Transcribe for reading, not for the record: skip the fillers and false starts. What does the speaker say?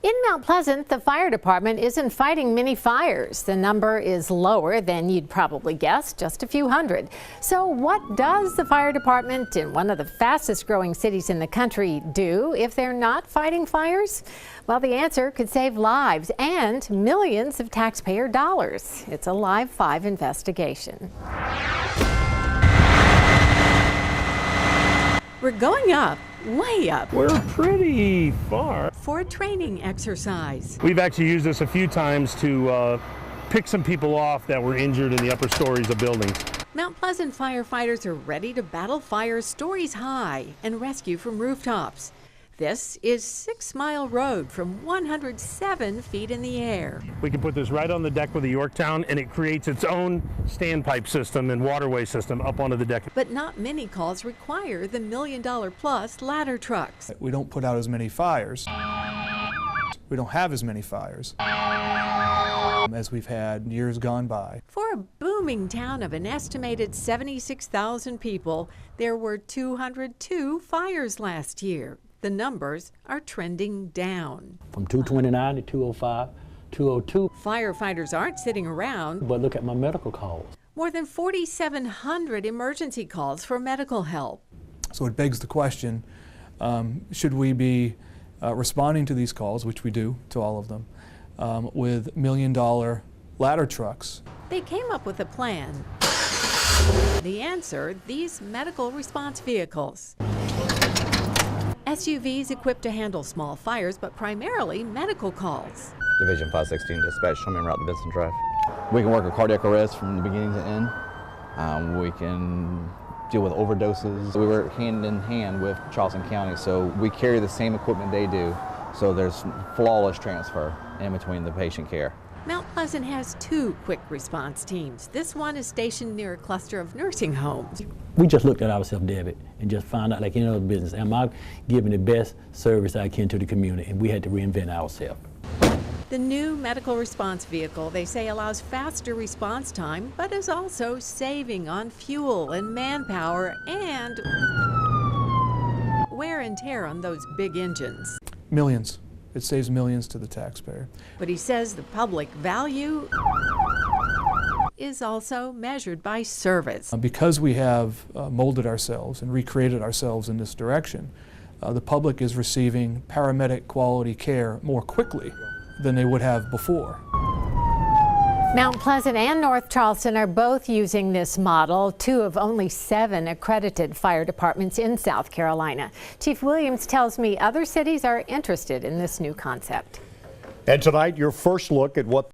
In Mount Pleasant, the fire department isn't fighting many fires. The number is lower than you'd probably guess, just a few hundred. So what does the fire department in one of the fastest growing cities in the country do if they're not fighting fires? Well, the answer could save lives and millions of taxpayer dollars. It's a Live 5 investigation. We're going up, way up. We're pretty far. For a training exercise. We've actually used this a few times to pick some people off that were injured in the upper stories of buildings. Mount Pleasant firefighters are ready to battle fires stories high and rescue from rooftops. This is 6 Mile Road from 107 feet in the air. We can put this right on the deck with the Yorktown, and it creates its own standpipe system and waterway system up onto the deck. But not many calls require the $1 million plus ladder trucks. We don't put out as many fires. We don't have as many fires as we've had years gone by. For a booming town of an estimated 76,000 people, there were 202 fires last year. The numbers are trending down. From 229 to 205, 202. Firefighters aren't sitting around. But look at my medical calls. More than 4,700 emergency calls for medical help. So it begs the question, should we be responding to these calls, which we do to all of them, with $1 million ladder trucks? They came up with a plan. The answer, these medical response vehicles. SUVs equipped to handle small fires, but primarily medical calls. Division 516 dispatch, show me en route to Benson Drive. We can work a cardiac arrest from the beginning to end. We can deal with overdoses. We work hand in hand with Charleston County, so we carry the same equipment they do, so there's flawless transfer in between the patient care. Mount Pleasant has 2 quick response teams. This one is stationed near a cluster of nursing homes. We just looked at ourselves, Debt, and just found out, like any other business, am I giving the best service I can to the community? And we had to reinvent ourselves. The new medical response vehicle, they say, allows faster response time, but is also saving on fuel and manpower and wear and tear on those big engines. Millions. It saves millions to the taxpayer. But he says the public value is also measured by service. Because we have molded ourselves and recreated ourselves in this direction, the public is receiving paramedic quality care more quickly than they would have before. Mount Pleasant and North Charleston are both using this model, 2 of only 7 accredited fire departments in South Carolina. Chief Williams tells me other cities are interested in this new concept. And tonight, your first look at what